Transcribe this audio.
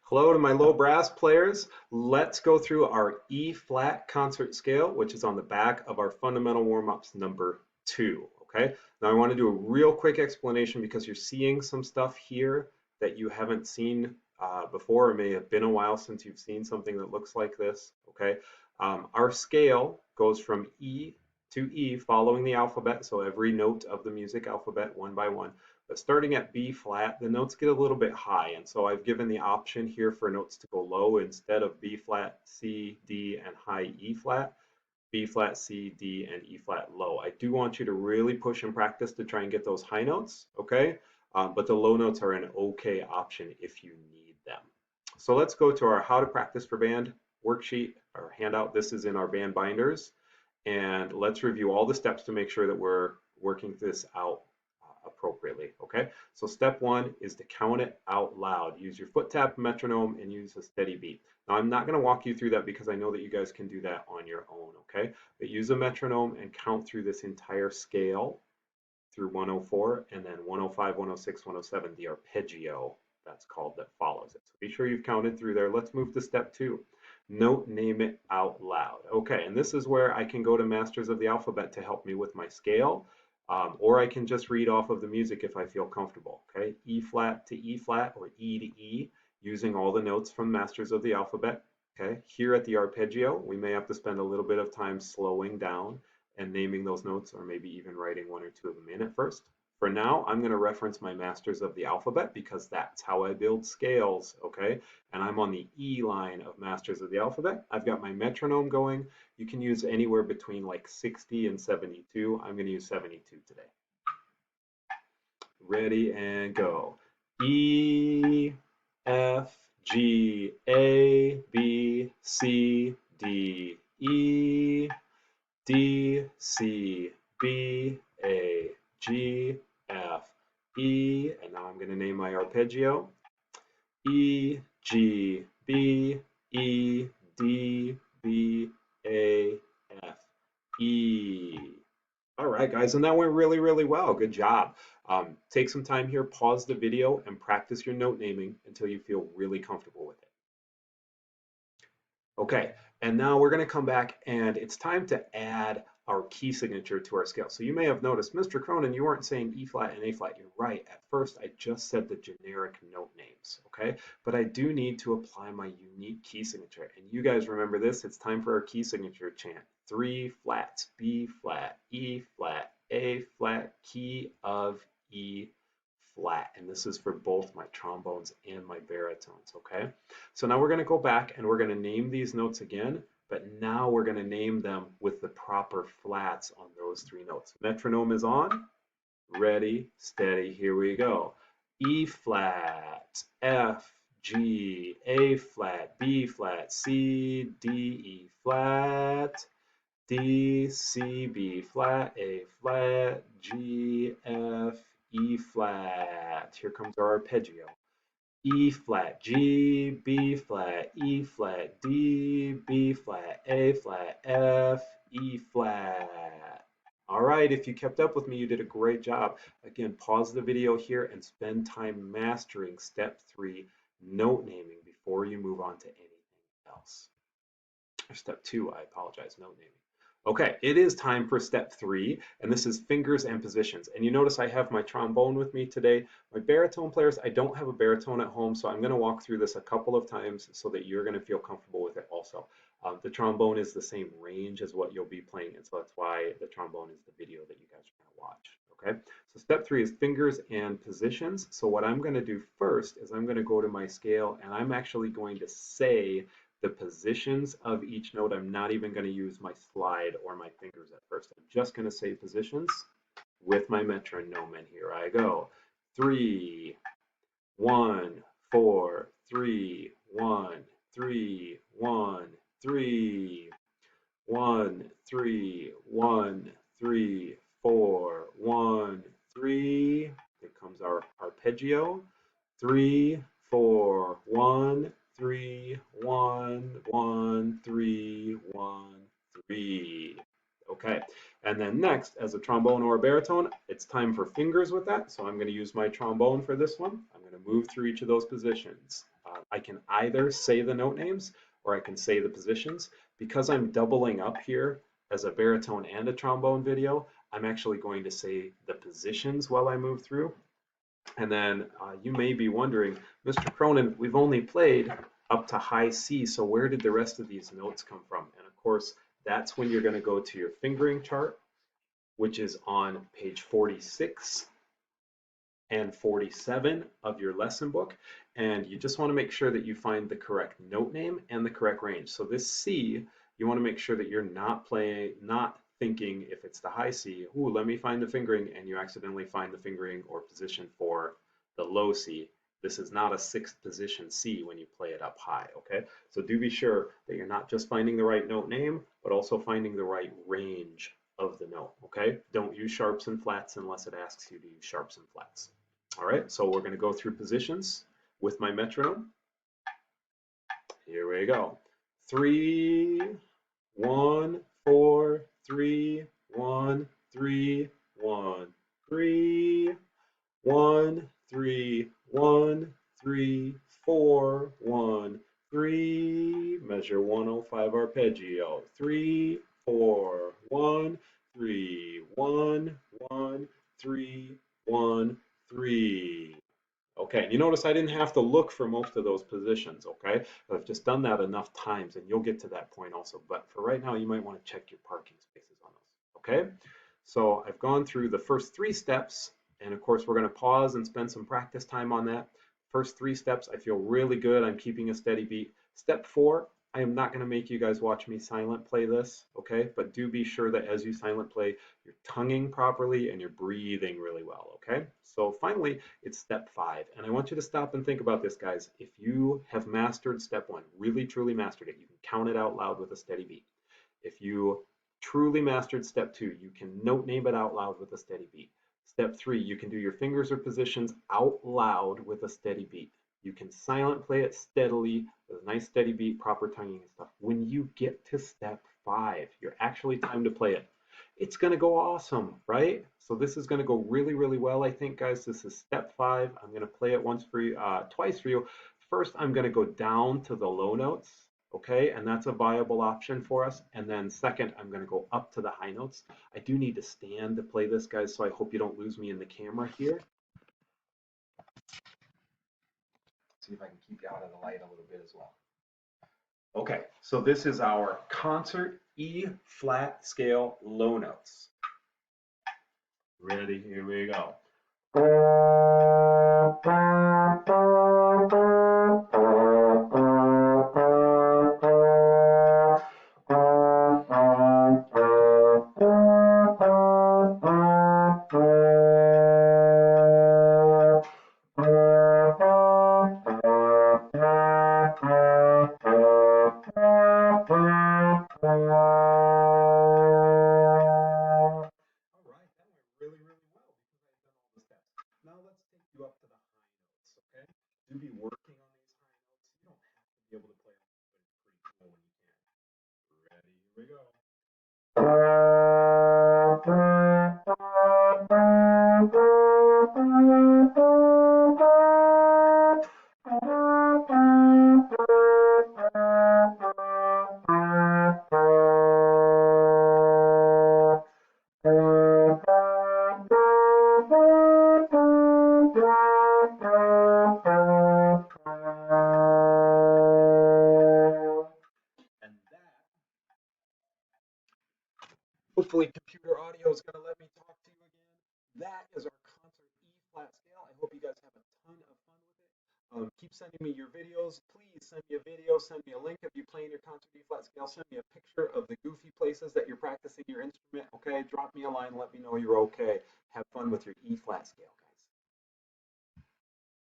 Hello to my low brass players. Let's go through our E flat concert scale, which is on the back of our fundamental warm-ups number 2. Okay. Now I want to do a real quick explanation because you're seeing some stuff here that you haven't seen before. It may have been a while since you've seen something that looks like this. Okay. Our scale goes from E to E following the alphabet. So every note of the music alphabet one by one. But starting at B flat, the notes get a little bit high, and so I've given the option here for notes to go low instead of B flat, C, D, and high E flat, B flat, C, D, and E flat low. I do want you to really push and practice to try and get those high notes, okay? But the low notes are an okay option if you need them. So let's go to our How to Practice for Band worksheet or handout. This is in our band binders, and let's review all the steps to make sure that we're working this out appropriately. Okay, so step 1 is to count it out loud. Use your foot tap metronome and use a steady beat. Now I'm not going to walk you through that because I know that you guys can do that on your own. Okay, but use a metronome and count through this entire scale through 104 and then 105, 106, 107, the arpeggio that's called that follows it. So be sure you've counted through there. Let's move to step 2. Note name it out loud. Okay, and this is where I can go to Masters of the Alphabet to help me with my scale. Or I can just read off of the music if I feel comfortable. Okay, E flat to E flat or E to E, using all the notes from Masters of the Alphabet. Okay, here at the arpeggio, we may have to spend a little bit of time slowing down and naming those notes, or maybe even writing one or two of them in at first. For now, I'm going to reference my Masters of the Alphabet because that's how I build scales, okay? And I'm on the E line of Masters of the Alphabet. I've got my metronome going. You can use anywhere between like 60 and 72. I'm going to use 72 today. Ready and go. E, F, G, A, B, C, D, E, D, C, B, A, G, F, E, and now I'm going to name my arpeggio. E, G, B, E, D, B, A, F, E. All right, guys, and that went really, really well. Good job. Take some time here, pause the video, and practice your note naming until you feel really comfortable with it. Okay, and now we're going to come back and it's time to add our key signature to our scale. So you may have noticed, Mr. Cronin, you weren't saying E flat and A flat. You're right. At first, I just said the generic note names, okay? But I do need to apply my unique key signature. And you guys remember this, it's time for our key signature chant. 3 flats, B flat, E flat, A flat, key of E flat. And this is for both my trombones and my baritones, okay? So now we're going to go back and we're going to name these notes again, but now we're going to name them with the proper flats on those 3 notes. Metronome is on. Ready, steady, here we go. E flat, F, G, A flat, B flat, C, D, E flat, D, C, B flat, A flat, G, F, E flat. Here comes our arpeggio. E flat, G, B flat, E flat, D, B flat, A flat, F, E flat. All right, if you kept up with me, you did a great job. Again, pause the video here and spend time mastering step 3, note naming, before you move on to anything else. Or step 2, I apologize, note naming. Okay, it is time for step 3, and this is fingers and positions. And you notice I have my trombone with me today. My baritone players, I don't have a baritone at home, so I'm going to walk through this a couple of times so that you're going to feel comfortable with it also. The trombone is the same range as what you'll be playing, and so that's why the trombone is the video that you guys are going to watch. Okay, so step 3 is fingers and positions. So what I'm going to do first is I'm going to go to my scale, and I'm actually going to say the positions of each note. I'm not even going to use my slide or my fingers at first. I'm just going to say positions with my metronome, and here I go. 3, 1, 4, 3, 1, 3, 1, 3, 1, 3, 1, 3, 4, 1, 3. Here comes our arpeggio. 3, 4, 1, 3, 1, 1, 3, 1, 3. Okay, and then next, as a trombone or a baritone, it's time for fingers with that. So I'm going to use my trombone for this one. I'm going to move through each of those positions. I can either say the note names or I can say the positions. Because I'm doubling up here as a baritone and a trombone video, I'm actually going to say the positions while I move through. And then you may be wondering, Mr. Cronin, we've only played up to high C, so where did the rest of these notes come from? And of course, that's when you're going to go to your fingering chart, which is on page 46 and 47 of your lesson book. And you just want to make sure that you find the correct note name and the correct range. So this C, you want to make sure that you're not thinking if it's the high C, ooh, let me find the fingering, and you accidentally find the fingering or position for the low C. This is not a sixth position C when you play it up high, okay? So do be sure that you're not just finding the right note name, but also finding the right range of the note, okay? Don't use sharps and flats unless it asks you to use sharps and flats. All right, so we're gonna go through positions with my metronome. Here we go. 3, 1, 4, 3, 1, 3, 1, 3, 1, 3, 1, 3, 4, 1, 3, measure 105 arpeggio, 3, 4, 1, 3, 1, 1, 3, 1, 3. Okay, and you notice I didn't have to look for most of those positions, okay? I've just done that enough times, and you'll get to that point also. But for right now, you might want to check your parking spaces on those, okay? So I've gone through the first 3 steps, and of course, we're going to pause and spend some practice time on that. First 3 steps, I feel really good. I'm keeping a steady beat. Step 4, I am not going to make you guys watch me silent play this, okay? But do be sure that as you silent play, you're tonguing properly and you're breathing really well, okay? So finally, it's step 5. And I want you to stop and think about this, guys. If you have mastered step 1, really truly mastered it, you can count it out loud with a steady beat. If you truly mastered step 2, you can note name it out loud with a steady beat. Step 3, you can do your fingers or positions out loud with a steady beat. You can silent play it steadily with a nice steady beat, proper tonguing and stuff. When you get to step 5, you're actually time to play it. It's going to go awesome, right? So this is going to go really, really well, I think, guys. This is step 5. I'm going to play it twice for you. First, I'm going to go down to the low notes, okay? And that's a viable option for us. And then second, I'm going to go up to the high notes. I do need to stand to play this, guys, so I hope you don't lose me in the camera here. See if I can keep you out of the light a little bit as well. Okay, so this is our concert E flat scale low notes. Ready? Here we go. Now let's take you up to the high notes, okay? Do be working on these high notes. You don't have to be able to play them, but it's pretty cool when you can. Ready? Here we go. Hopefully computer audio is going to let me talk to you again. That is our concert E flat scale. I hope you guys have a ton of fun with it. Keep sending me your videos. Please send me a video, send me a link of you playing your concert E flat scale. Send me a picture of the goofy places that you're practicing your instrument, okay? Drop me a line, let me know you're okay. Have fun with your E flat scale, guys.